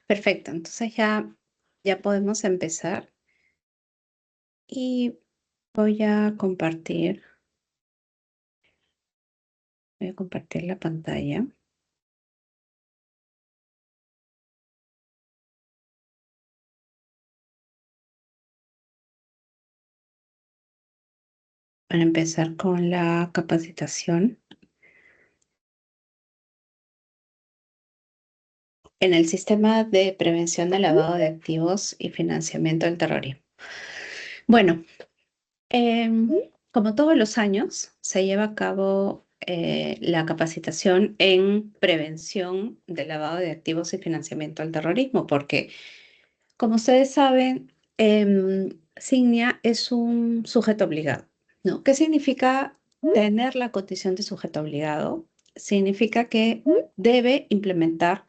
Perfecto, entonces ya podemos empezar y voy a compartir la pantalla para empezar con la capacitación en el sistema de prevención de lavado de activos y financiamiento del terrorismo. Bueno, como todos los años, se lleva a cabo la capacitación en prevención del lavado de activos y financiamiento del terrorismo, porque, como ustedes saben, Signia es un sujeto obligado, ¿no? ¿Qué significa tener la condición de sujeto obligado? Significa que debe implementar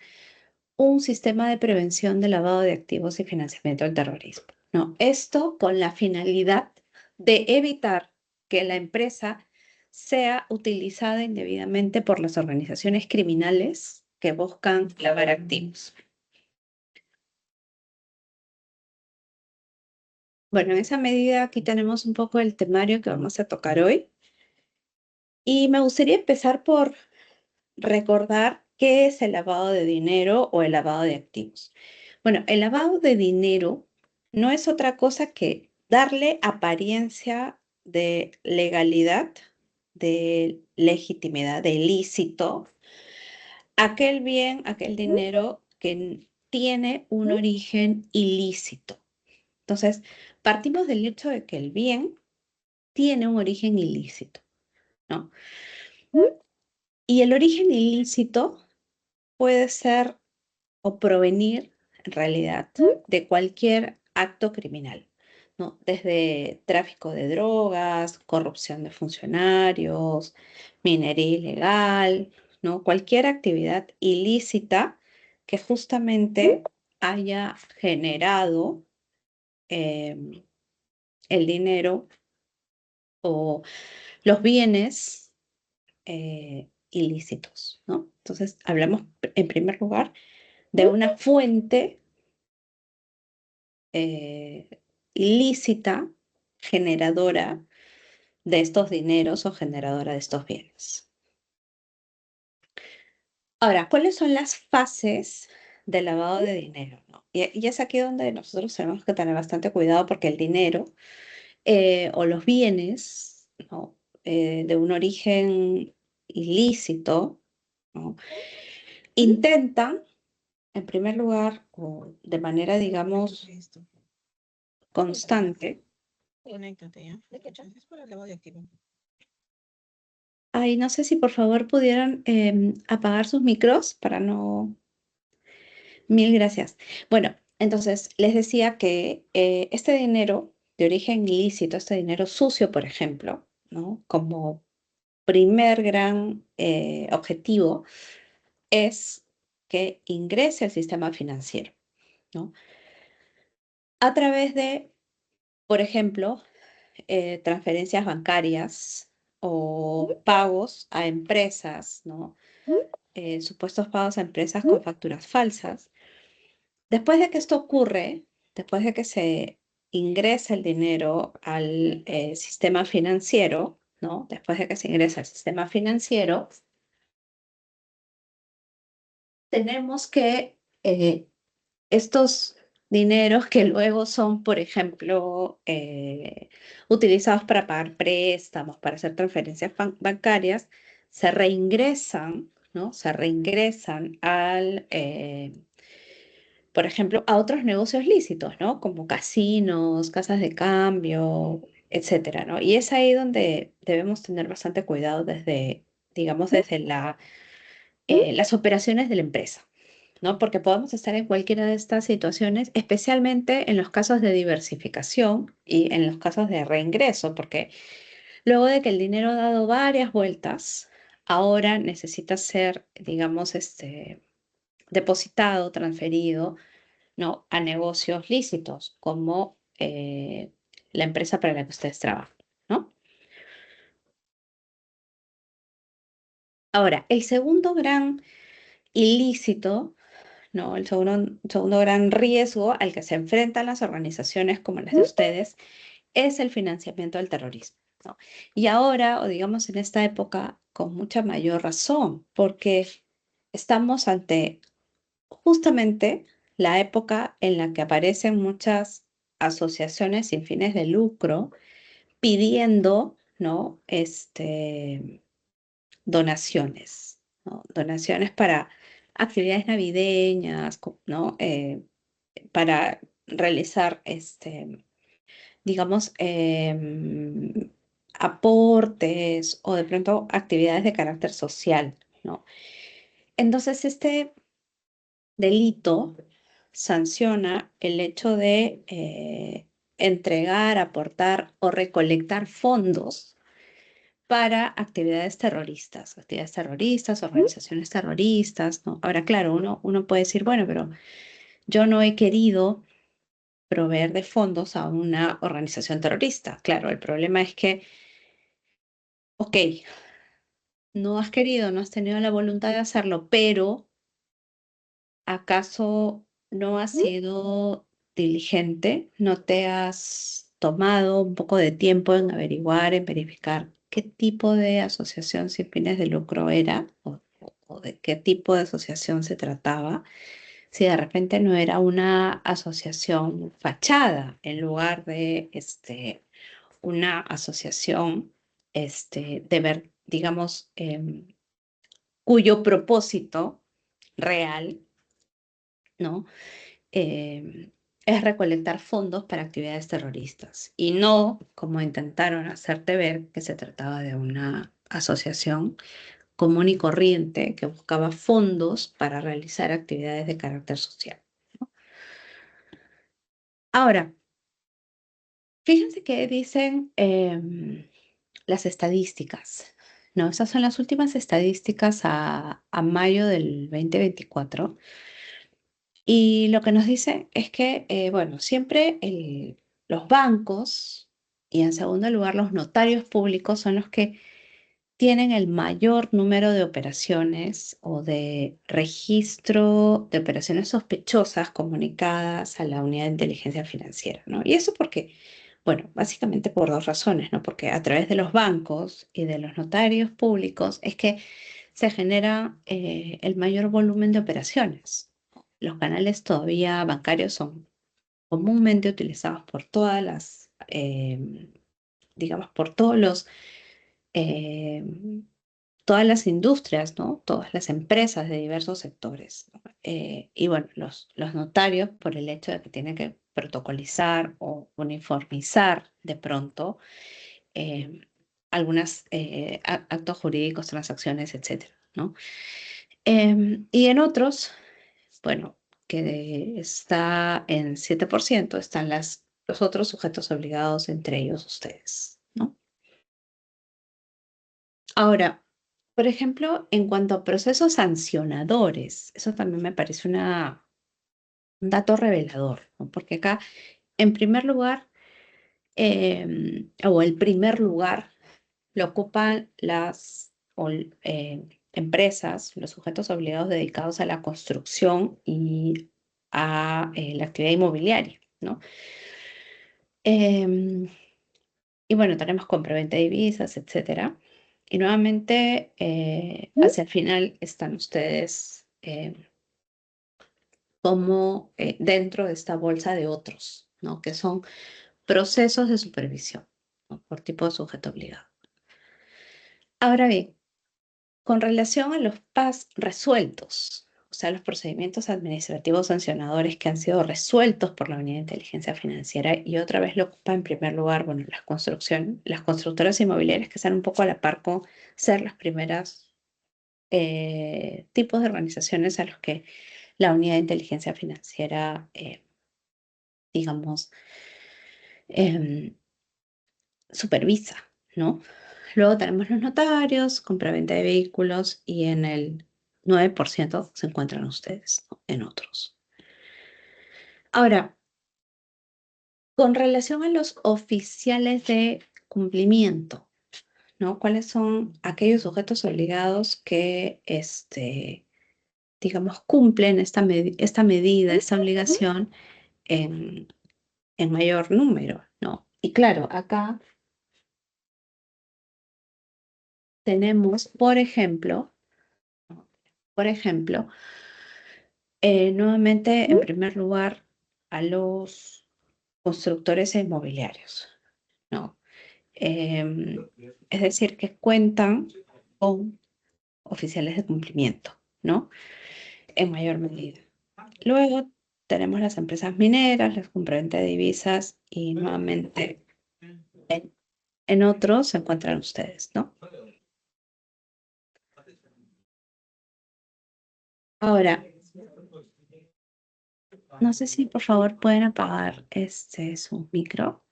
un sistema de prevención de lavado de activos y financiamiento del terrorismo, ¿no? Esto con la finalidad de evitar que la empresa sea utilizada indebidamente por las organizaciones criminales que buscan lavar activos. Bueno, en esa medida aquí tenemos un poco el temario que vamos a tocar hoy y me gustaría empezar por recordar qué es el lavado de dinero o el lavado de activos. Bueno, el lavado de dinero no es otra cosa que darle apariencia de legalidad, de legitimidad, de ilícito, a aquel bien, aquel dinero que tiene un origen ilícito. Entonces, partimos del hecho de que el bien tiene un origen ilícito, ¿no? Y el origen ilícito puede ser o provenir, en realidad, de cualquier acto criminal, ¿no? Desde tráfico de drogas, corrupción de funcionarios, minería ilegal, ¿no? Cualquier actividad ilícita que justamente haya generado el dinero o los bienes ilícitos, ¿no? Entonces, hablamos en primer lugar de una fuente eh, ilícita generadora de estos dineros o generadora de estos bienes. Ahora, ¿cuáles son las fases del lavado de dinero? ¿No? Y es aquí donde nosotros tenemos que tener bastante cuidado porque el dinero o los bienes, ¿no? De un origen ilícito, ¿no? Intentan, en primer lugar, o de manera, digamos, constante. Conéctate, ¿ya? Es para el lavado de activos. Ay, no sé si por favor pudieran apagar sus micros para no... Mil gracias. Bueno, entonces les decía que este dinero de origen ilícito, este dinero sucio, por ejemplo, ¿no? Como primer gran objetivo es que ingrese al sistema financiero, ¿no? A través de, por ejemplo, transferencias bancarias o pagos a empresas, ¿no? Supuestos pagos a empresas con facturas falsas. Después de que esto ocurre, después de que se ingresa el dinero al sistema financiero, ¿no? Después de que se ingresa al sistema financiero, tenemos que estos dineros que luego son, por ejemplo, utilizados para pagar préstamos, para hacer transferencias bancarias, se reingresan, ¿no? Se reingresan por ejemplo, a otros negocios lícitos, ¿no? Como casinos, casas de cambio, etcétera, ¿no? Y es ahí donde debemos tener bastante cuidado desde, digamos, desde las operaciones de la empresa. ¿No? Porque podemos estar en cualquiera de estas situaciones, especialmente en los casos de diversificación y en los casos de reingreso, porque luego de que el dinero ha dado varias vueltas, ahora necesita ser, digamos, depositado, transferido, ¿no? A negocios lícitos, como la empresa para la que ustedes trabajan, ¿no? Ahora, el segundo gran ilícito, ¿no? El segundo gran riesgo al que se enfrentan las organizaciones como las de ustedes es el financiamiento del terrorismo, ¿no? Y ahora, o digamos en esta época, con mucha mayor razón, porque estamos ante justamente la época en la que aparecen muchas asociaciones sin fines de lucro pidiendo, ¿no? Donaciones, ¿no? Donaciones para actividades navideñas, ¿no? Para realizar, digamos, aportes o de pronto actividades de carácter social, ¿no? Entonces, este delito sanciona el hecho de entregar, aportar o recolectar fondos para actividades terroristas, organizaciones terroristas, ¿no? Ahora, claro, uno puede decir, bueno, pero yo no he querido proveer de fondos a una organización terrorista. Claro, el problema es que, ok, no has querido, no has tenido la voluntad de hacerlo, pero ¿acaso no has sido diligente? ¿No te has tomado un poco de tiempo en averiguar, en verificar qué tipo de asociación sin fines de lucro era o de qué tipo de asociación se trataba? Si de repente no era una asociación fachada en lugar de una asociación digamos, cuyo propósito real, ¿no? Es recolectar fondos para actividades terroristas y no, como intentaron hacerte ver, que se trataba de una asociación común y corriente que buscaba fondos para realizar actividades de carácter social. Ahora, fíjense que dicen las estadísticas, ¿no? Esas son las últimas estadísticas a mayo del 2024. Y lo que nos dice es que, bueno, siempre los bancos y en segundo lugar los notarios públicos son los que tienen el mayor número de operaciones o de registro de operaciones sospechosas comunicadas a la unidad de inteligencia financiera, ¿no? Y eso porque, bueno, básicamente por dos razones, ¿no? Porque a través de los bancos y de los notarios públicos es que se genera el mayor volumen de operaciones. Los canales todavía bancarios son comúnmente utilizados por todas las, digamos, por eh, todas las industrias, ¿no? Todas las empresas de diversos sectores, ¿no? Y bueno, los notarios, por el hecho de que tienen que protocolizar o uniformizar de pronto eh, algunos actos jurídicos, transacciones, etcétera, ¿no? Y en otros, bueno, que está en 7%, están los otros sujetos obligados, entre ellos ustedes, ¿no? Ahora, por ejemplo, en cuanto a procesos sancionadores, eso también me parece un dato revelador, ¿no? Porque acá, en primer lugar, o el primer lugar, lo ocupan empresas, los sujetos obligados dedicados a la construcción y a la actividad inmobiliaria, ¿no? Em, y bueno, tenemos compraventa de divisas, etcétera. Y nuevamente, hacia el final están ustedes como dentro de esta bolsa de otros, ¿no? Que son procesos de supervisión, ¿no? Por tipo de sujeto obligado. Ahora bien, con relación a los PAS resueltos, o sea, los procedimientos administrativos sancionadores que han sido resueltos por la Unidad de Inteligencia Financiera, y otra vez lo ocupa en primer lugar, bueno, las constructoras inmobiliarias que están un poco a la par con ser las primeras tipos de organizaciones a los que la Unidad de Inteligencia Financiera, digamos, em, supervisa, ¿no? Luego tenemos los notarios, compraventa de vehículos y en el 9% se encuentran ustedes, ¿no? En otros. Ahora, con relación a los oficiales de cumplimiento, ¿no? ¿Cuáles son aquellos sujetos obligados que digamos, cumplen esta medida, esta obligación en, en mayor número, ¿no? Y claro, acá tenemos, por ejemplo, nuevamente, en primer lugar, a los constructores e inmobiliarios, ¿no? Es decir, que cuentan con oficiales de cumplimiento, ¿no? En mayor medida. Luego tenemos las empresas mineras, las compraventa de divisas y nuevamente en otros se encuentran ustedes, ¿no? Ahora, no sé si por favor pueden apagar su micro.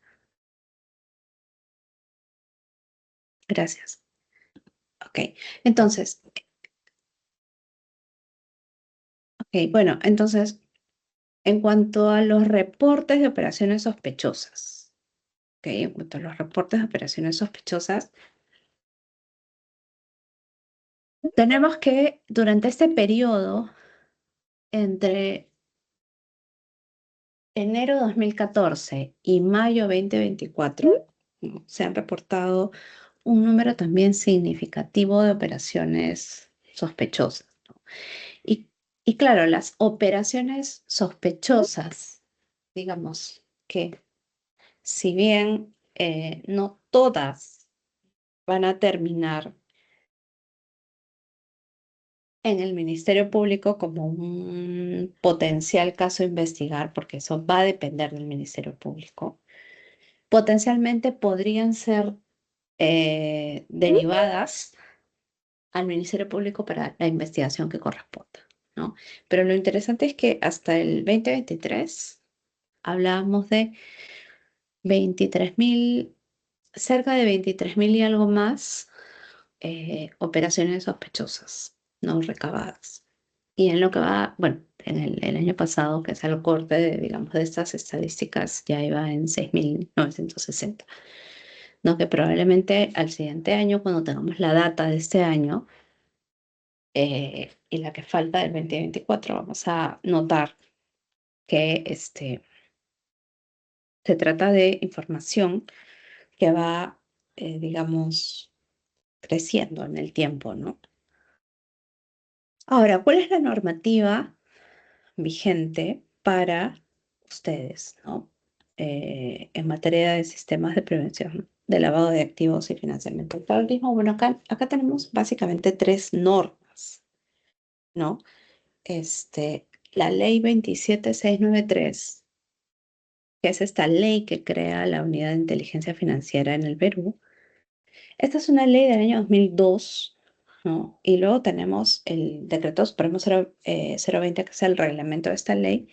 Gracias. Ok, entonces, bueno, entonces, en cuanto a los reportes de operaciones sospechosas, ok, en cuanto a los reportes de operaciones sospechosas, tenemos que durante este periodo, entre enero 2014 y mayo 2024, ¿no? Se han reportado un número también significativo de operaciones sospechosas, ¿no? Y, y claro, las operaciones sospechosas, digamos que si bien no todas van a terminar en el Ministerio Público como un potencial caso a investigar, porque eso va a depender del Ministerio Público, potencialmente podrían ser derivadas al Ministerio Público para la investigación que corresponda, ¿no? Pero lo interesante es que hasta el 2023 hablábamos de 23.000, cerca de 23.000 y algo más operaciones sospechosas, no recabadas. Y en lo que va, bueno, en el año pasado, que es el corte, digamos, de estas estadísticas, ya iba en 6.960, ¿no? Que probablemente al siguiente año, cuando tengamos la data de este año y la que falta del 2024, vamos a notar que se trata de información que va, digamos, creciendo en el tiempo, ¿no? Ahora, ¿cuál es la normativa vigente para ustedes, ¿no? En materia de sistemas de prevención de lavado de activos y financiamiento del terrorismo? Bueno, acá tenemos básicamente tres normas, ¿no? La ley 27693, que es esta ley que crea la Unidad de Inteligencia Financiera en el Perú. Esta es una ley del año 2002, ¿no? Y luego tenemos el Decreto Supremo 020, que es el reglamento de esta ley,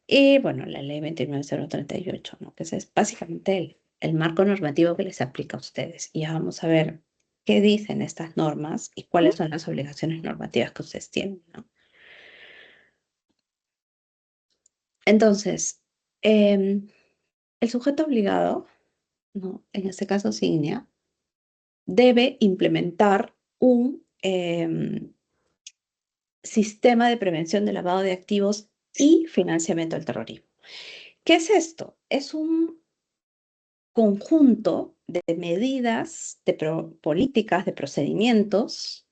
y bueno, la ley 29038, ¿no? Que ese es básicamente el marco normativo que les aplica a ustedes. Y ya vamos a ver qué dicen estas normas y cuáles son las obligaciones normativas que ustedes tienen, ¿no? Entonces, el sujeto obligado, ¿no? En este caso Signia, debe implementar un sistema de prevención de lavado de activos y financiamiento del terrorismo. ¿Qué es esto? Es un conjunto de medidas, de políticas, de procedimientos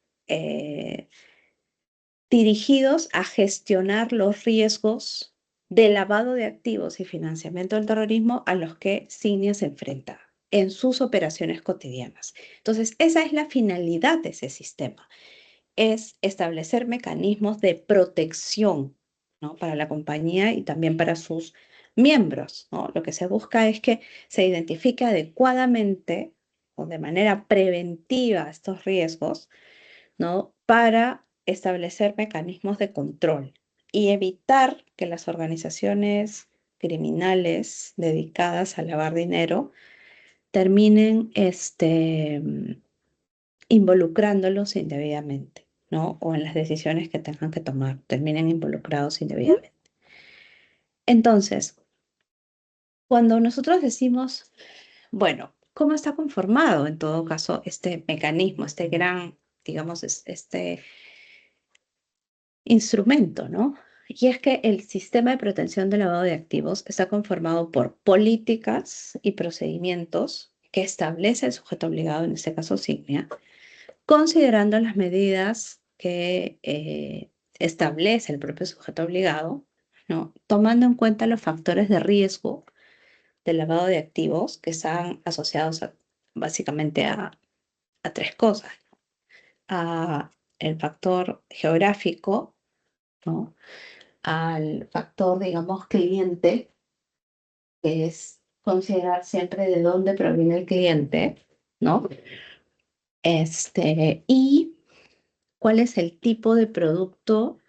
dirigidos a gestionar los riesgos de lavado de activos y financiamiento del terrorismo a los que Signia se enfrenta en sus operaciones cotidianas. Entonces, esa es la finalidad de ese sistema, es establecer mecanismos de protección, ¿no? Para la compañía y también para sus miembros, ¿no? Lo que se busca es que se identifique adecuadamente o de manera preventiva estos riesgos, ¿no? Para establecer mecanismos de control y evitar que las organizaciones criminales dedicadas a lavar dinero terminen involucrándolos indebidamente, ¿no? O en las decisiones que tengan que tomar, terminen involucrados indebidamente. Entonces, cuando nosotros decimos, bueno, ¿cómo está conformado en todo caso este mecanismo, este gran, digamos, este instrumento, ¿no? Y es que el sistema de protección del lavado de activos está conformado por políticas y procedimientos que establece el sujeto obligado, en este caso Signia, considerando las medidas que establece el propio sujeto obligado, ¿no? Tomando en cuenta los factores de riesgo del lavado de activos que están asociados básicamente a tres cosas: a el factor geográfico, ¿no? Al factor, digamos, cliente, que es considerar siempre de dónde proviene el cliente, ¿no? Y cuál es el tipo de producto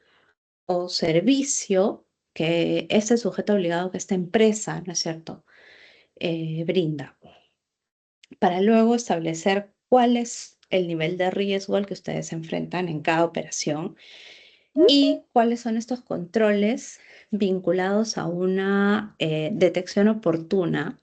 o servicio que ese sujeto obligado, que esta empresa, ¿no es cierto?, brinda, para luego establecer cuál es el nivel de riesgo al que ustedes se enfrentan en cada operación y cuáles son estos controles vinculados a una detección oportuna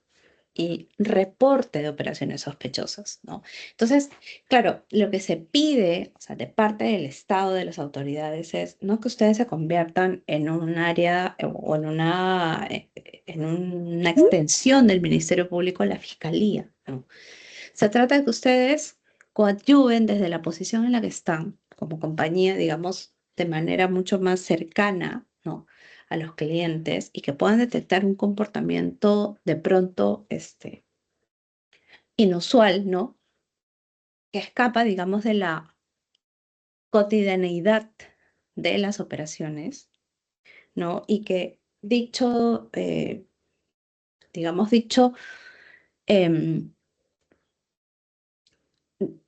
y reporte de operaciones sospechosas, ¿no? Entonces, claro, lo que se pide, o sea, de parte del Estado, de las autoridades, es no que ustedes se conviertan en un área o en una extensión del Ministerio Público, la Fiscalía, ¿no? Se trata de que ustedes coadyuven desde la posición en la que están, como compañía, digamos, de manera mucho más cercana, ¿no?, a los clientes, y que puedan detectar un comportamiento de pronto inusual, ¿no?, que escapa, digamos, de la cotidianeidad de las operaciones, ¿no? Y que em,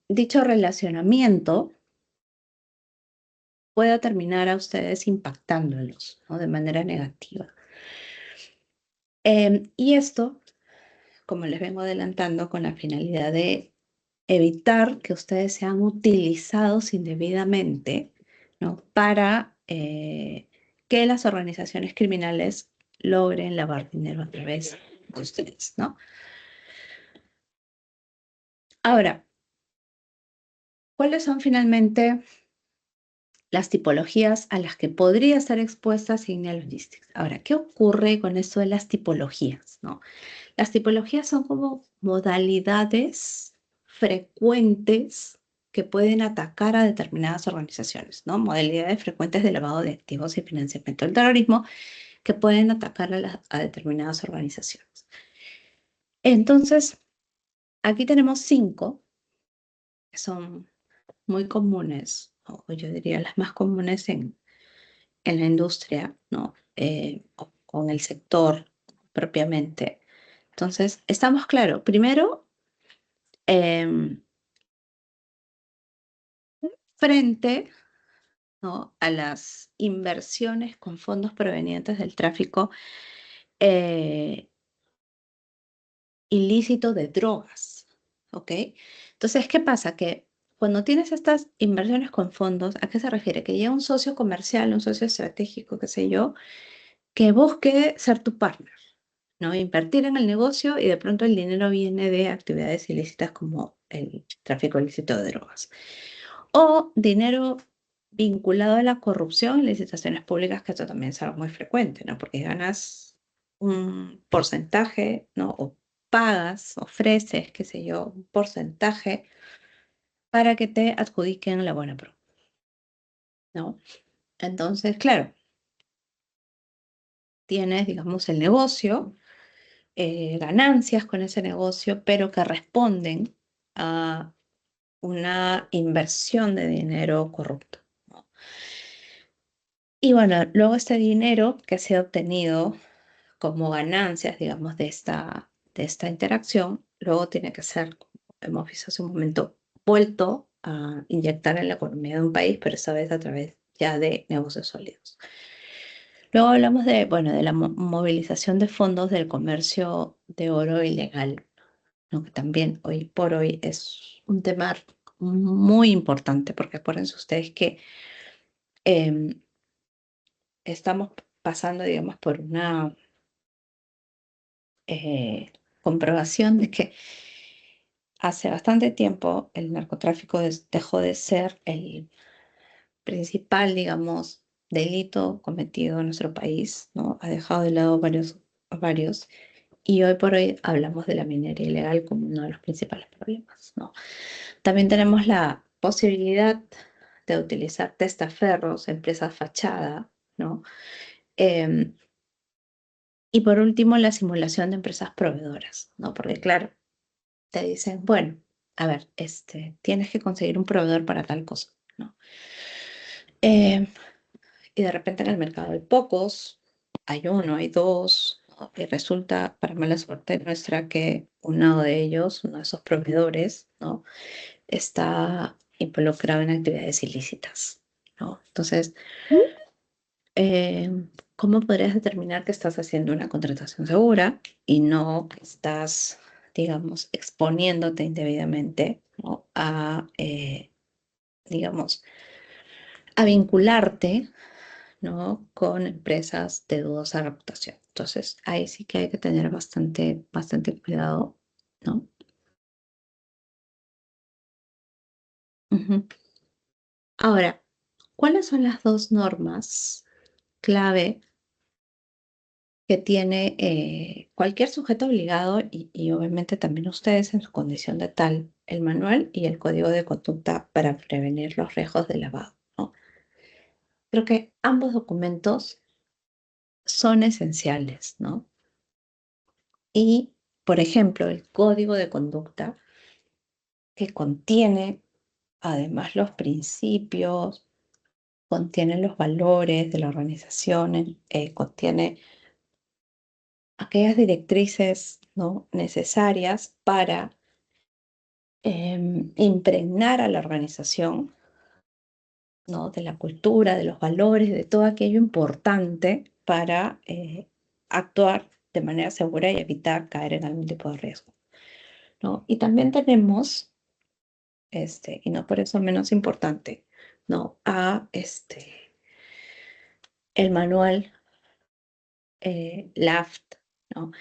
dicho relacionamiento pueda terminar a ustedes impactándolos, ¿no?, de manera negativa. Y esto, como les vengo adelantando, con la finalidad de evitar que ustedes sean utilizados indebidamente, ¿no?, para que las organizaciones criminales logren lavar dinero a través de ustedes, ¿no? Ahora, ¿cuáles son finalmente las tipologías a las que podría estar expuesta Signia Logistics? Ahora, ¿qué ocurre con esto de las tipologías, no? Las tipologías son como modalidades frecuentes que pueden atacar a determinadas organizaciones, ¿no? Modalidades frecuentes de lavado de activos y financiamiento del terrorismo que pueden atacar a determinadas organizaciones. Entonces, aquí tenemos 5 que son muy comunes, o yo diría las más comunes en la industria, ¿no? O con el sector propiamente. Entonces, estamos claros. Primero, em, frente, ¿no?, a las inversiones con fondos provenientes del tráfico eh, ilícito de drogas, ¿ok? Entonces, ¿qué pasa? Que cuando tienes estas inversiones con fondos, ¿a qué se refiere? Que llega un socio comercial, un socio estratégico, qué sé yo, que busque ser tu partner, ¿no? Invertir en el negocio, y de pronto el dinero viene de actividades ilícitas como el tráfico ilícito de drogas. O dinero vinculado a la corrupción en licitaciones públicas, que esto también es algo muy frecuente, ¿no? Porque ganas un porcentaje, ¿no? O pagas, ofreces, qué sé yo, un porcentaje para que te adjudiquen la buena pro, ¿no? Entonces, claro, tienes, digamos, el negocio, ganancias con ese negocio, pero que responden a una inversión de dinero corrupto, ¿no? Y bueno, luego este dinero que se ha obtenido como ganancias, digamos, de esta interacción, luego tiene que ser, como hemos visto hace un momento, vuelto a inyectar en la economía de un país, pero esta vez a través ya de negocios sólidos. Luego hablamos de, bueno, de la movilización de fondos del comercio de oro ilegal, ¿no?, que también hoy por hoy es un tema muy importante, porque acuérdense ustedes que em, estamos pasando, digamos, por una comprobación de que hace bastante tiempo el narcotráfico dejó de ser el principal, digamos, delito cometido en nuestro país, ¿no? Ha dejado de lado varios, y hoy por hoy hablamos de la minería ilegal como uno de los principales problemas, ¿no? También tenemos la posibilidad de utilizar testaferros, empresas fachada, ¿no? Em, y por último, la simulación de empresas proveedoras, ¿no? Porque claro, te dicen, bueno, a ver, tienes que conseguir un proveedor para tal cosa, ¿no? Em, y de repente en el mercado hay pocos, hay uno, hay dos, ¿no? Y resulta, para mala suerte nuestra, que uno de ellos, uno de esos proveedores, ¿no? Está involucrado en actividades ilícitas, ¿no? Entonces, ¿cómo podrías determinar que estás haciendo una contratación segura y no que estás, digamos, exponiéndote indebidamente, ¿no? Digamos, a vincularte, ¿no? Con empresas de dudosa reputación? Entonces, ahí sí que hay que tener bastante cuidado, ¿no? Ujú. Ahora, ¿cuáles son las dos normas clave que tiene cualquier sujeto obligado y obviamente también ustedes en su condición de tal, el manual y el código de conducta para prevenir los riesgos de lavado, ¿no? Creo que ambos documentos son esenciales, ¿no? Y, por ejemplo, el código de conducta que contiene además los principios, contiene los valores de la organización, contiene aquellas directrices, ¿no? necesarias para impregnar a la organización, ¿no? de la cultura, de los valores, de todo aquello importante para actuar de manera segura y evitar caer en algún tipo de riesgo, ¿no? Y también tenemos, y no por eso menos importante, ¿no? El manual LAFT, ¿no?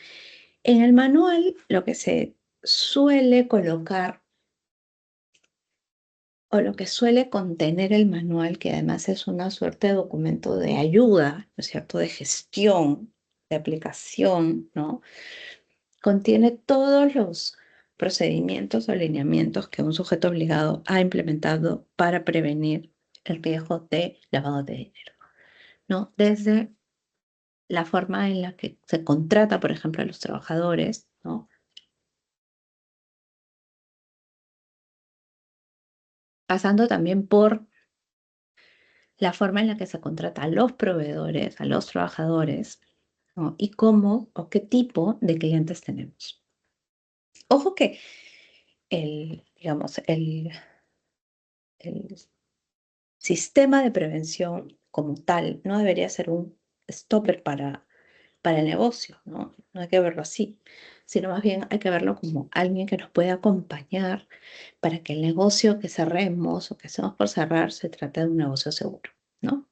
En el manual lo que se suele colocar o lo que suele contener el manual, que además es una suerte de documento de ayuda, ¿no es cierto?, de gestión, de aplicación, ¿no? Contiene todos los procedimientos o alineamientos que un sujeto obligado ha implementado para prevenir el riesgo de lavado de dinero, ¿no? Desde la forma en la que se contrata, por ejemplo, a los trabajadores, ¿no? Pasando también por la forma en la que se contrata a los proveedores, a los trabajadores, ¿no? Y cómo o qué tipo de clientes tenemos. Ojo que digamos, el sistema de prevención como tal no debería ser un stopper para el negocio, ¿no? No hay que verlo así, sino más bien hay que verlo como alguien que nos puede acompañar para que el negocio que cerremos o que estemos por cerrar se trate de un negocio seguro, ¿no?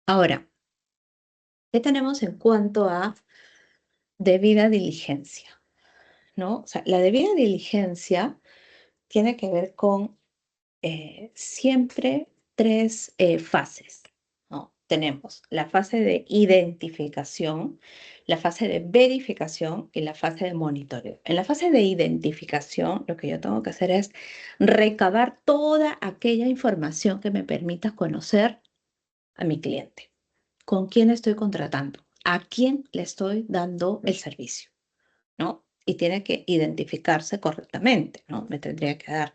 Ahora, ¿qué tenemos en cuanto a debida diligencia? ¿No? O sea, la debida diligencia tiene que ver con siempre tres fases, ¿no? Tenemos la fase de identificación, la fase de verificación y la fase de monitoreo. En la fase de identificación, lo que yo tengo que hacer es recabar toda aquella información que me permita conocer a mi cliente, con quién estoy contratando, a quién le estoy dando el servicio, ¿no? Y tiene que identificarse correctamente, ¿no? Me tendría que dar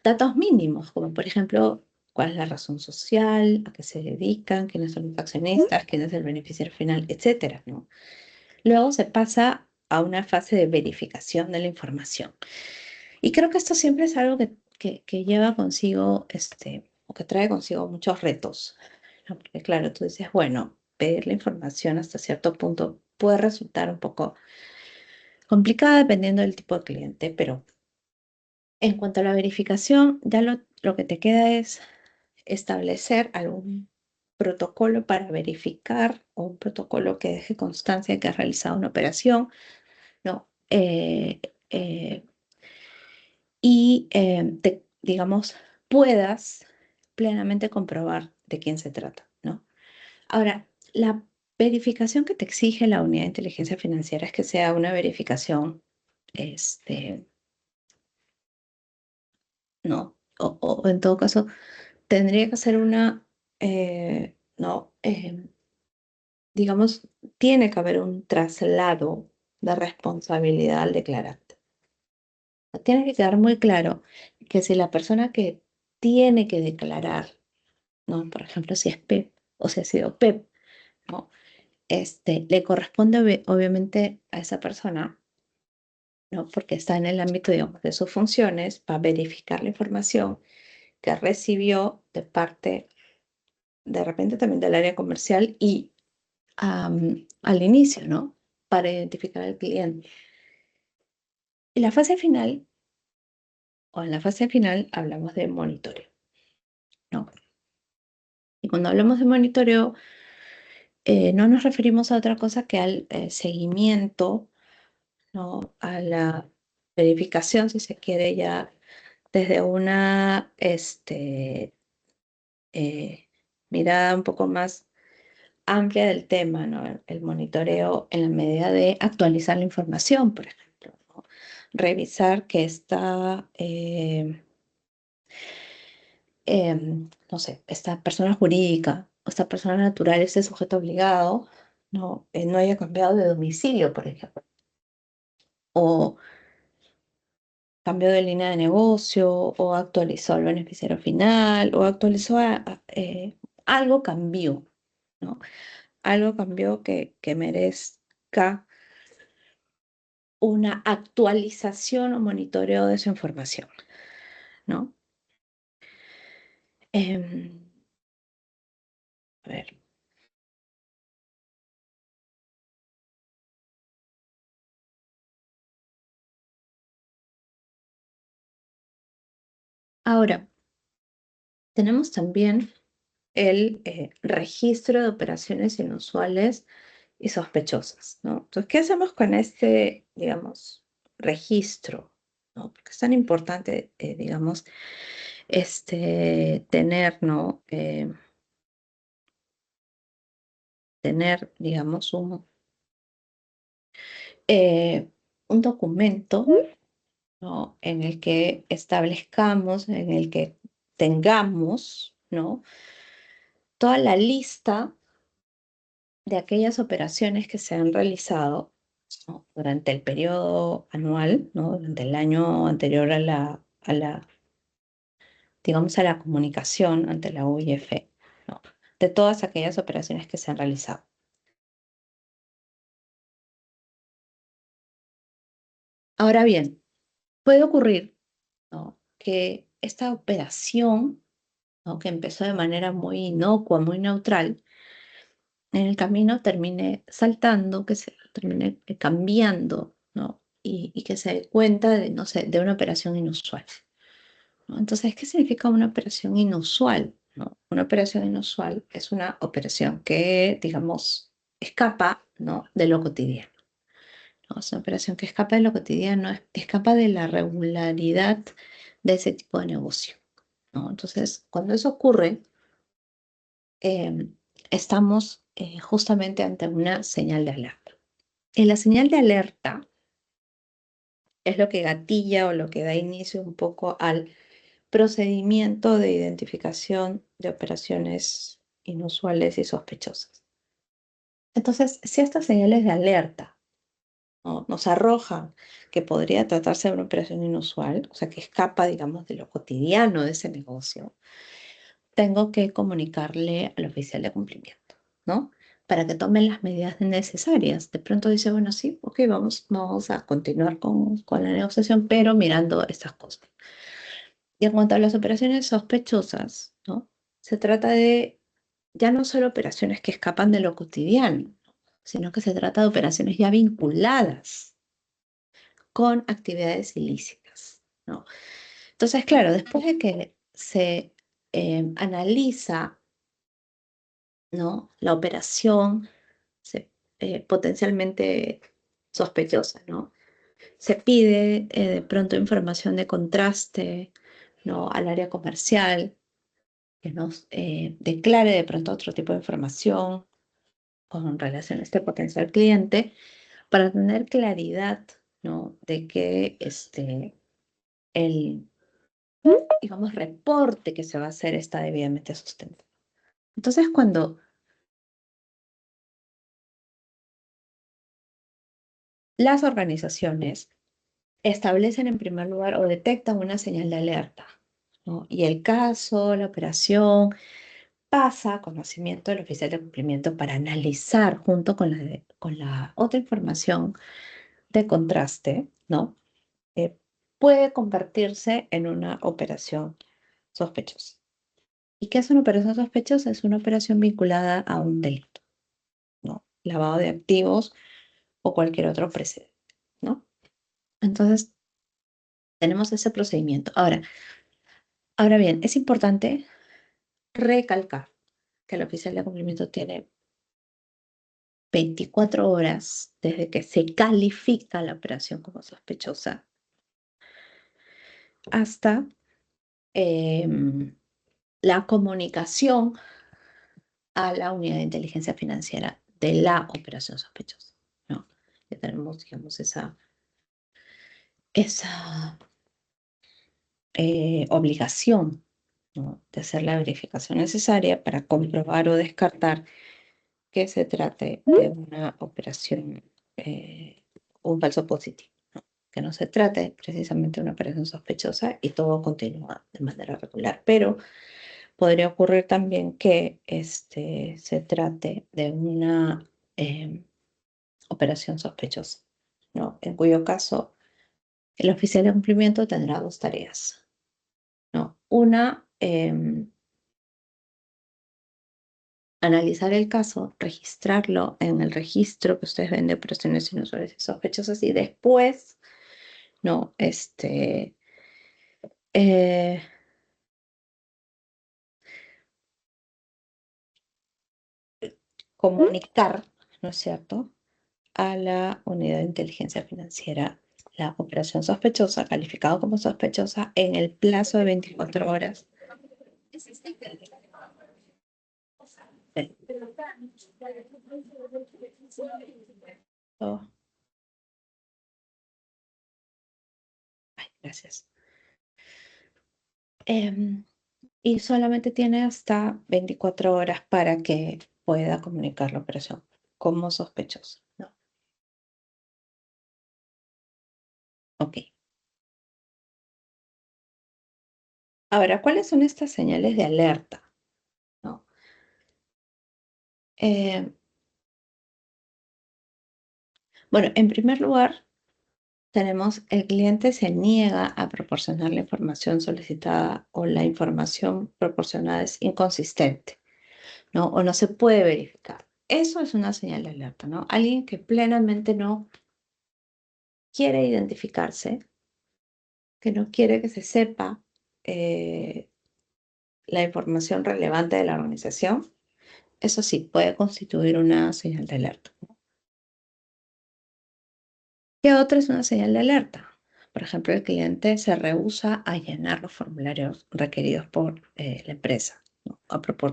datos mínimos, como por ejemplo, cuál es la razón social, a qué se dedican, quiénes son los accionistas, quién es el beneficiario final, etcétera, ¿no? Luego se pasa a una fase de verificación de la información. Y creo que esto siempre es algo que lleva consigo, o que trae consigo muchos retos, ¿no? Porque claro, tú dices, bueno, pedir la información hasta cierto punto puede resultar un poco complicada dependiendo del tipo de cliente, pero en cuanto a la verificación, ya lo que te queda es establecer algún protocolo para verificar o un protocolo que deje constancia de que has realizado una operación, ¿no? eh, y, digamos, puedas plenamente comprobar de quién se trata, ¿no? Ahora, la verificación que te exige la unidad de inteligencia financiera es que sea una verificación, este, ¿no? O en todo caso, tendría que ser una, no, digamos, tiene que haber un traslado de responsabilidad al declarante. Tiene que quedar muy claro que si la persona que tiene que declarar, ¿no? Por ejemplo, si es PEP o si ha sido PEP, ¿no? Le corresponde obviamente a esa persona, ¿no? Porque está en el ámbito, digamos, de sus funciones, para verificar la información que recibió de parte, de repente también del área comercial y al inicio, ¿no? Para identificar al cliente. Y la fase final, o en la fase final, hablamos de monitoreo, ¿no? Y cuando hablamos de monitoreo, no nos referimos a otra cosa que al seguimiento, ¿no? A la verificación, si se quiere, ya desde una mirada un poco más amplia del tema, ¿no? El monitoreo en la medida de actualizar la información, por ejemplo, ¿no? Revisar que está, no sé, esta persona jurídica o esta persona natural, este sujeto obligado, no haya cambiado de domicilio, por ejemplo, o cambió de línea de negocio, o actualizó el beneficiario final, o actualizó algo cambió, ¿no? Algo cambió que merezca una actualización o monitoreo de su información, ¿no? Em, a ver, ahora, tenemos también el registro de operaciones inusuales y sospechosas, ¿no? Entonces, ¿qué hacemos con este, digamos, registro? ¿No? Porque es tan importante, digamos, tener, ¿no? Tener, digamos, un documento, ¿no? En el que establezcamos, en el que tengamos, ¿no? Toda la lista de aquellas operaciones que se han realizado, ¿no? Durante el periodo anual, ¿no? Durante el año anterior digamos, a la comunicación ante la UIF, ¿no? De todas aquellas operaciones que se han realizado. Ahora bien, puede ocurrir, ¿no? Que esta operación, ¿no? Que empezó de manera muy inocua, muy neutral, en el camino termine saltando, que se termine cambiando, ¿no? Y que se dé cuenta de, no sé, de una operación inusual, ¿no? Entonces, ¿qué significa una operación inusual? ¿No? Una operación inusual es una operación que, digamos, escapa, ¿no? De lo cotidiano, ¿no? Es una operación que escapa de lo cotidiano, escapa de la regularidad de ese tipo de negocio, ¿no? Entonces, cuando eso ocurre, eh, estamos justamente ante una señal de alerta. Y la señal de alerta es lo que gatilla o lo que da inicio un poco al procedimiento de identificación de operaciones inusuales y sospechosas. Entonces, si estas señales de alerta, ¿no? Nos arrojan que podría tratarse de una operación inusual, o sea, que escapa, digamos, de lo cotidiano de ese negocio, tengo que comunicarle al oficial de cumplimiento, ¿no? Para que tomen las medidas necesarias. De pronto dice, bueno, sí, ok, vamos a continuar con la negociación, pero mirando estas cosas. Y en cuanto a las operaciones sospechosas, ¿no? Se trata de ya no solo operaciones que escapan de lo cotidiano, sino que se trata de operaciones ya vinculadas con actividades ilícitas, ¿no? Entonces, claro, después de que se analiza, ¿no? La operación potencialmente sospechosa, ¿no? Se pide de pronto información de contraste, ¿no? Al área comercial, que nos declare de pronto otro tipo de información con relación a este potencial cliente, para tener claridad, ¿no? De que el, digamos, reporte que se va a hacer está debidamente sustentado. Entonces, cuando las organizaciones establecen en primer lugar o detectan una señal de alerta, ¿no? Y el caso, la operación, pasa a conocimiento del oficial de cumplimiento para analizar junto con con la otra información de contraste, ¿no? Eh, puede convertirse en una operación sospechosa. ¿Y qué es una operación sospechosa? Es una operación vinculada a un delito, ¿no? Lavado de activos o cualquier otro precedente, ¿no? Entonces, tenemos ese procedimiento. Ahora bien, es importante recalcar que el oficial de cumplimiento tiene 24 horas desde que se califica la operación como sospechosa hasta la comunicación a la unidad de inteligencia financiera de la operación sospechosa, ¿no? Que tenemos, digamos, esa obligación, ¿no? De hacer la verificación necesaria para comprobar o descartar que se trate de una operación, un falso positivo, ¿no? Que no se trate precisamente de una operación sospechosa y todo continúa de manera regular. Pero podría ocurrir también que se trate de una operación sospechosa, ¿no? En cuyo caso el oficial de cumplimiento tendrá dos tareas, ¿no? Una, analizar el caso, registrarlo en el registro que ustedes ven de operaciones inusuales y sospechosas y después, ¿no? Eh, comunicar, ¿no es cierto?, a la unidad de inteligencia financiera la operación sospechosa, calificado como sospechosa, en el plazo de 24 horas. Oh, ay, gracias. Y solamente tiene hasta 24 horas para que pueda comunicar la operación como sospechosa, ¿no? Ok. Ahora, ¿cuáles son estas señales de alerta? ¿No? Eh, bueno, en primer lugar, tenemos el cliente se niega a proporcionar la información solicitada o la información proporcionada es inconsistente, ¿no? O no se puede verificar. Eso es una señal de alerta, ¿no? Alguien que plenamente no quiere identificarse, que no quiere que se sepa eh, la información relevante de la organización, eso sí, puede constituir una señal de alerta. ¿Qué otra es una señal de alerta? Por ejemplo, el cliente se rehúsa a llenar los formularios requeridos por la empresa, ¿no?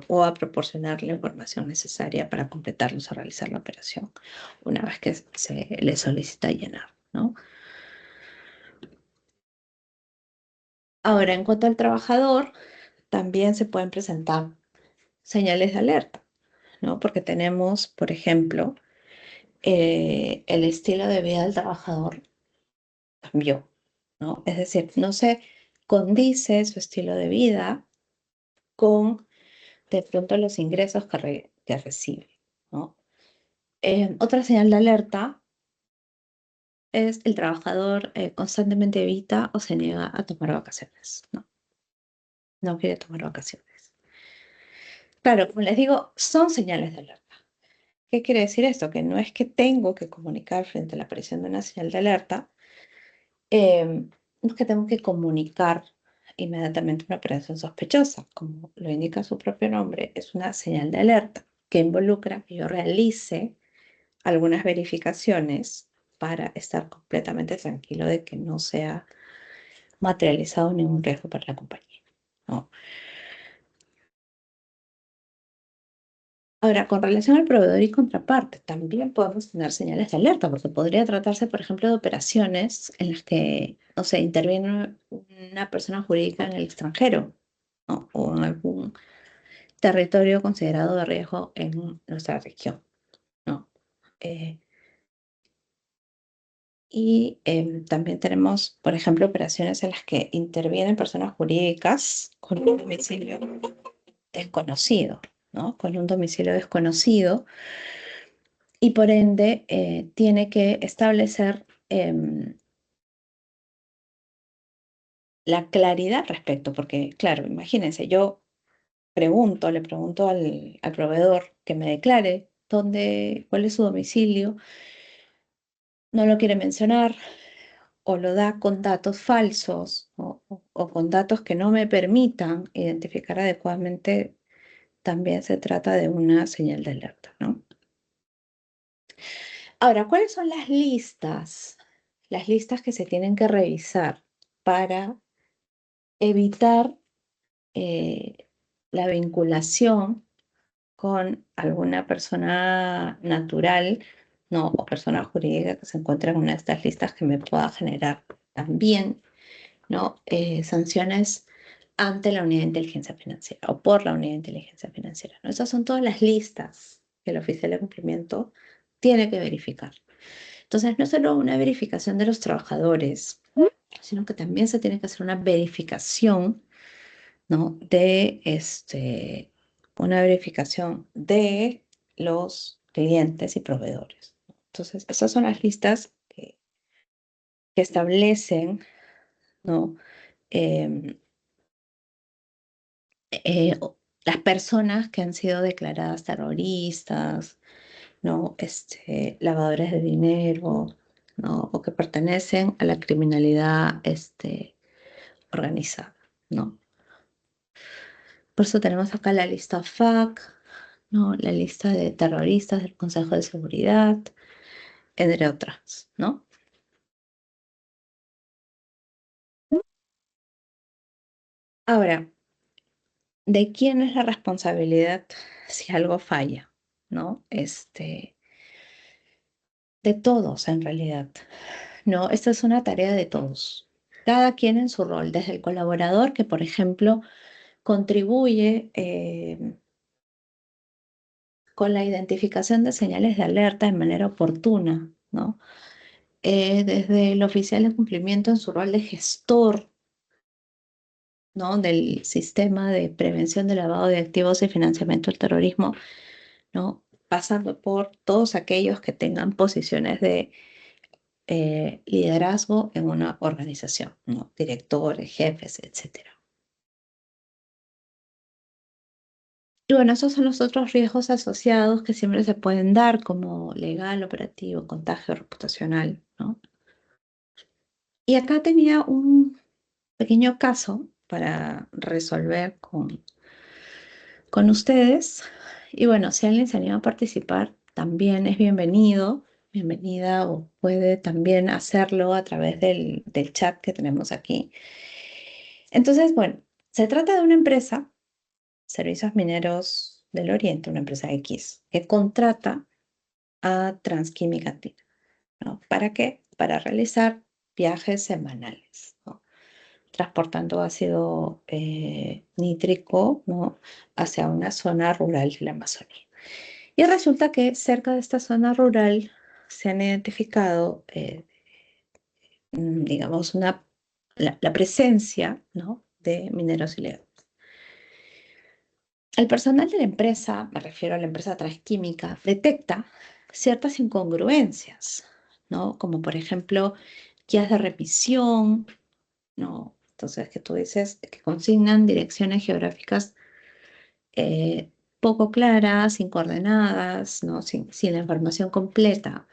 O a proporcionar la información necesaria para completarlos o realizar la operación una vez que se le solicita llenar, ¿no? Ahora, en cuanto al trabajador, también se pueden presentar señales de alerta, ¿no? Porque tenemos, por ejemplo, el estilo de vida del trabajador cambió, ¿no? Es decir, no se condice su estilo de vida con de pronto los ingresos que recibe, ¿no? Otra señal de alerta es el trabajador constantemente evita o se niega a tomar vacaciones, ¿no? No quiere tomar vacaciones. Claro, como les digo, son señales de alerta. ¿Qué quiere decir esto? Que no es que tengo que comunicar frente a la aparición de una señal de alerta, no es que tengo que comunicar inmediatamente una operación sospechosa. Como lo indica su propio nombre, es una señal de alerta que involucra que yo realice algunas verificaciones para estar completamente tranquilo de que no se ha materializado ningún riesgo para la compañía, ¿no? Ahora, con relación al proveedor y contraparte, también podemos tener señales de alerta, porque podría tratarse, por ejemplo, de operaciones en las que, no sé, interviene una persona jurídica en el extranjero, ¿no? O en algún territorio considerado de riesgo en nuestra región, ¿no? Eh, también tenemos, por ejemplo, operaciones en las que intervienen personas jurídicas con un domicilio desconocido, ¿no? Con un domicilio desconocido y por ende tiene que establecer la claridad respecto, porque claro, imagínense, yo le pregunto al proveedor que me declare cuál es su domicilio, no lo quiere mencionar o lo da con datos falsos o con datos que no me permitan identificar adecuadamente, también se trata de una señal de alerta, ¿no? Ahora, ¿cuáles son las listas? Las listas que se tienen que revisar para evitar la vinculación con alguna persona natural, ¿no? O persona jurídica que se encuentra en una de estas listas que me pueda generar también, ¿no? Sanciones ante la unidad de inteligencia financiera o por la unidad de inteligencia financiera, ¿no? Esas son todas las listas que el oficial de cumplimiento tiene que verificar. Entonces, no solo una verificación de los trabajadores, sino que también se tiene que hacer una verificación, ¿no? Una verificación de los clientes y proveedores. Entonces, esas son las listas que establecen, ¿no? Em, las personas que han sido declaradas terroristas, ¿no? Lavadores de dinero, ¿no? O que pertenecen a la criminalidad, organizada, ¿no? Por eso tenemos acá la lista FAC, ¿no? La lista de terroristas del Consejo de Seguridad, entre otras, ¿no? Ahora, ¿de quién es la responsabilidad si algo falla? ¿No? De todos en realidad, ¿no? Esta es una tarea de todos. Cada quien en su rol, desde el colaborador que, por ejemplo, contribuye con la identificación de señales de alerta de manera oportuna, ¿no? Desde el oficial de cumplimiento en su rol de gestor, ¿no? Del sistema de prevención de lavado de activos y financiamiento del terrorismo, ¿no? Pasando por todos aquellos que tengan posiciones de liderazgo en una organización, ¿no? Directores, jefes, etcétera. Y bueno, esos son los otros riesgos asociados que siempre se pueden dar, como legal, operativo, contagio reputacional, ¿no? Y acá tenía un pequeño caso para resolver con ustedes. Y bueno, si alguien se anima a participar, también es bienvenido, bienvenida, o puede también hacerlo a través del chat que tenemos aquí. Entonces, bueno, se trata de una empresa, Servicios Mineros del Oriente, una empresa X, que contrata a Transquímica Andina, ¿no? ¿Para qué? Para realizar viajes semanales, ¿no? Transportando ácido nítrico, ¿no? Hacia una zona rural de la Amazonía. Y resulta que cerca de esta zona rural se han identificado, digamos, la presencia, ¿no? De mineros ilegales. El personal de la empresa, me refiero a la empresa Transquímica, detecta ciertas incongruencias, ¿no? Como por ejemplo, guías de remisión, ¿no? Entonces, que tú dices que consignan direcciones geográficas poco claras, sin coordenadas, ¿no? Sin la información completa.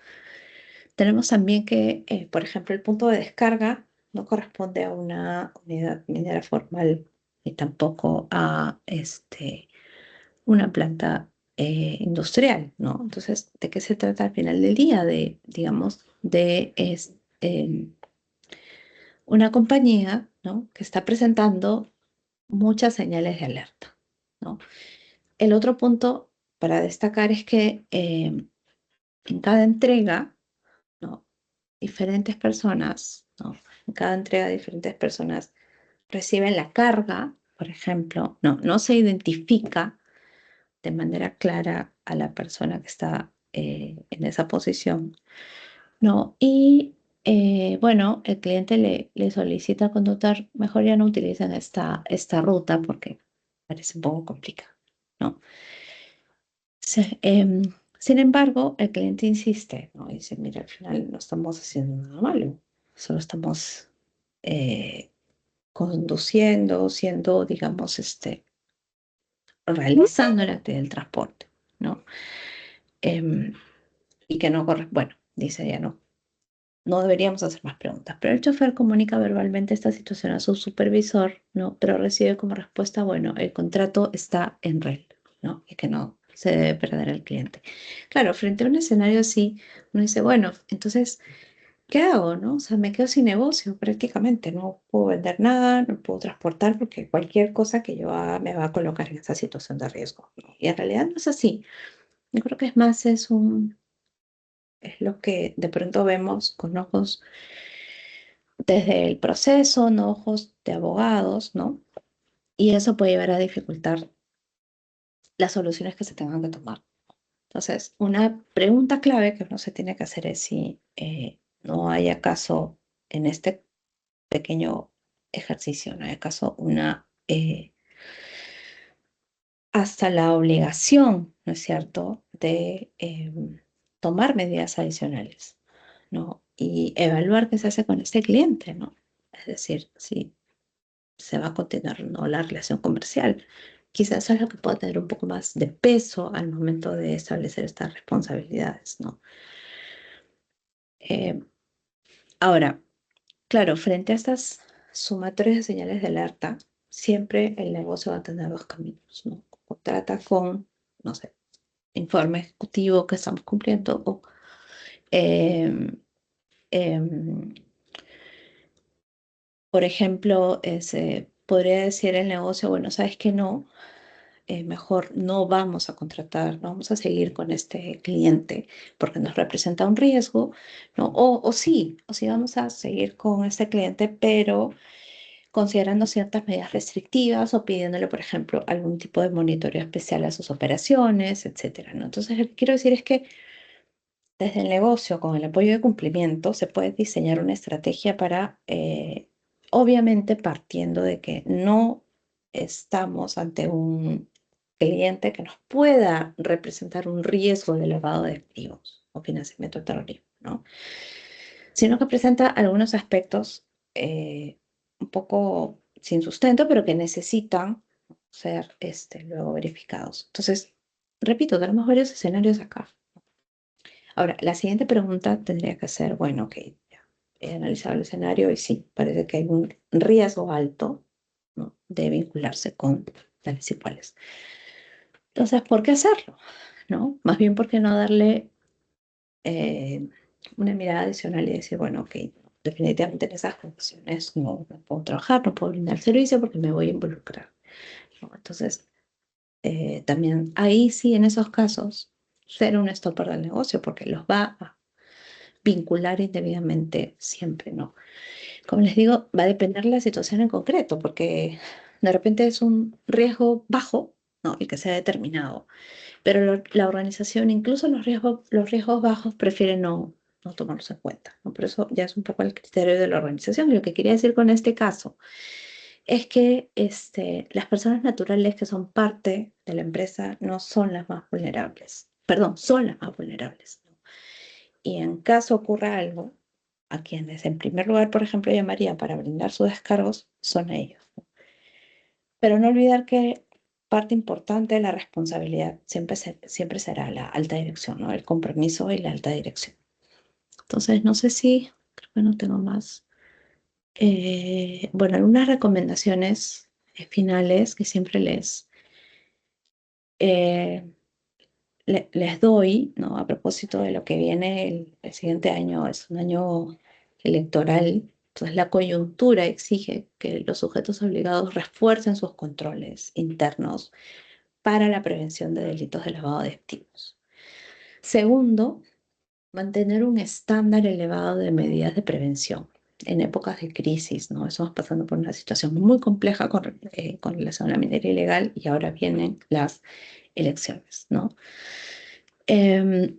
Tenemos también que, por ejemplo, el punto de descarga no corresponde a una unidad minera formal ni tampoco a una planta industrial, ¿no? Entonces, ¿de qué se trata al final del día? De, digamos, de una compañía, ¿no?, que está presentando muchas señales de alerta, ¿no? El otro punto para destacar es que en cada entrega, ¿no?, diferentes personas, ¿no?, en cada entrega diferentes personas reciben la carga, por ejemplo, no se identifica de manera clara a la persona que está en esa posición, ¿no? Y bueno, el cliente le solicita al conductor, mejor ya no utilicen esta ruta porque parece un poco complicado, ¿no? Sí, sin embargo, el cliente insiste, ¿no? Dice, mira, al final no estamos haciendo nada malo, solo estamos eh, conduciendo, siendo, digamos, realizando la actividad del transporte, ¿no? Em, y que no corre, bueno, dice ya no deberíamos hacer más preguntas, pero el chofer comunica verbalmente esta situación a su supervisor, ¿no? Pero recibe como respuesta, bueno, el contrato está en regla, ¿no? Y que no se debe perder el cliente. Claro, frente a un escenario así, uno dice, bueno, entonces, ¿qué hago, no? O sea, me quedo sin negocio prácticamente, no puedo vender nada, no puedo transportar porque cualquier cosa que yo haga me va a colocar en esa situación de riesgo, ¿no? Y en realidad no es así. Yo creo que es más, es lo que de pronto vemos con ojos desde el proceso, no ojos de abogados, ¿no? Y eso puede llevar a dificultar las soluciones que se tengan que tomar. Entonces, una pregunta clave que uno se tiene que hacer es si no hay acaso en este pequeño ejercicio, no hay acaso hasta la obligación, ¿no es cierto?, de tomar medidas adicionales, ¿no? Y evaluar qué se hace con este cliente, ¿no? Es decir, si se va a continuar o no la relación comercial. Quizás eso es lo que pueda tener un poco más de peso al momento de establecer estas responsabilidades, ¿no? Eh, ahora, claro, frente a estas sumatorias de señales de alerta, siempre el negocio va a tener dos caminos, ¿no? O trata con, no sé, informe ejecutivo que estamos cumpliendo o em, em, por ejemplo, podría decir el negocio, bueno, sabes que no, mejor no vamos a contratar, no vamos a seguir con este cliente porque nos representa un riesgo, ¿no? O sí vamos a seguir con este cliente, pero considerando ciertas medidas restrictivas o pidiéndole, por ejemplo, algún tipo de monitoreo especial a sus operaciones, etcétera, ¿no? Entonces, lo que quiero decir es que desde el negocio, con el apoyo de cumplimiento, se puede diseñar una estrategia para, obviamente, partiendo de que no estamos ante un cliente que nos pueda representar un riesgo de lavado de activos o financiamiento del terrorismo, ¿no? Sino que presenta algunos aspectos un poco sin sustento, pero que necesitan ser luego verificados. Entonces, repito, tenemos varios escenarios acá. Ahora, la siguiente pregunta tendría que ser, bueno, ok, ya he analizado el escenario y sí, parece que hay un riesgo alto, ¿no?, de vincularse con tales y cuales. Entonces, ¿por qué hacerlo? ¿No? Más bien, ¿por qué no darle eh, una mirada adicional y decir, bueno, ok, definitivamente en esas condiciones no puedo trabajar, no puedo brindar servicio porque me voy a involucrar, ¿no? Entonces, también ahí sí, en esos casos, ser un stopper del negocio porque los va a vincular indebidamente siempre, ¿no? Como les digo, va a depender de la situación en concreto, porque de repente es un riesgo bajo, ¿no?, el que se ha determinado, pero la organización, incluso los riesgos bajos, prefiere no tomarlos en cuenta, ¿no? Por eso ya es un poco el criterio de la organización. Y lo que quería decir con este caso es que las personas naturales que son parte de la empresa no son las más vulnerables, perdón, son las más vulnerables, ¿no? Y en caso ocurra algo, a quienes en primer lugar, por ejemplo, llamaría para brindar sus descargos son a ellos, ¿no? Pero no olvidar que parte importante de la responsabilidad siempre será la alta dirección, ¿no? El compromiso y la alta dirección. Entonces, no sé si, creo que no tengo más. Bueno, algunas recomendaciones finales que siempre eh, les doy, ¿no? A propósito de lo que viene el siguiente año, es un año electoral, entonces la coyuntura exige que los sujetos obligados refuercen sus controles internos para la prevención de delitos de lavado de activos. Segundo, mantener un estándar elevado de medidas de prevención en épocas de crisis, ¿no? Estamos pasando por una situación muy compleja con relación a la minería ilegal y ahora vienen las elecciones, ¿no? Em,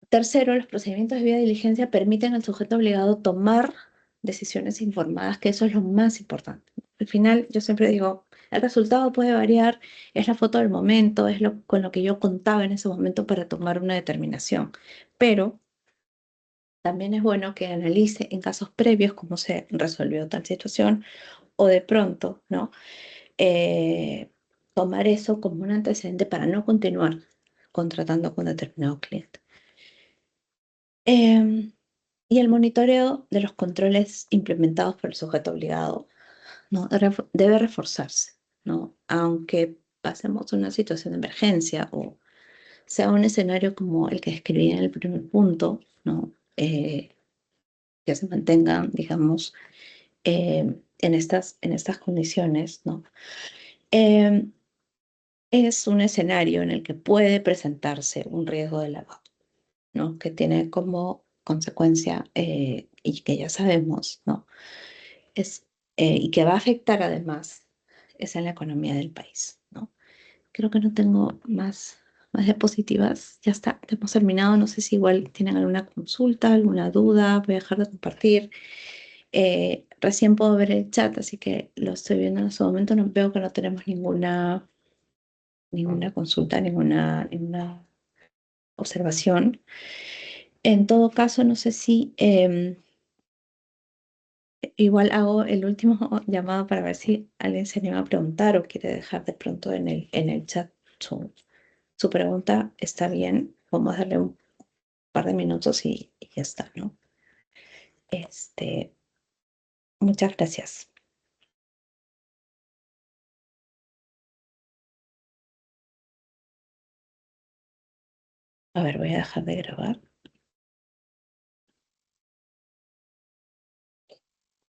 Tercero, los procedimientos de debida diligencia permiten al sujeto obligado tomar decisiones informadas, que eso es lo más importante. Al final, yo siempre digo, el resultado puede variar, es la foto del momento, es con lo que yo contaba en ese momento para tomar una determinación, pero también es bueno que analice en casos previos cómo se resolvió tal situación o de pronto, ¿no? Eh, tomar eso como un antecedente para no continuar contratando con determinado cliente. Em, y el monitoreo de los controles implementados por el sujeto obligado, ¿no? Debe reforzarse, ¿no? Aunque pasemos una situación de emergencia o sea un escenario como el que describí en el primer punto, ¿no? Que se mantengan, digamos, en estas condiciones, ¿no? Eh, es un escenario en el que puede presentarse un riesgo de lavado, ¿no? Que tiene como consecuencia, y que ya sabemos, ¿no? Es, y que va a afectar además, es en la economía del país, ¿no? Creo que no tengo más diapositivas. Ya está, hemos terminado. No sé si igual tienen alguna consulta, alguna duda. Voy a dejar de compartir. Recién puedo ver el chat, así que lo estoy viendo en este momento. No veo que no tenemos ninguna consulta, ninguna observación. En todo caso, no sé si igual hago el último llamado para ver si alguien se anima a preguntar o quiere dejar de pronto en el chat su pregunta. Está bien, vamos a darle un par de minutos y ya está, ¿no? Muchas gracias. A ver, voy a dejar de grabar.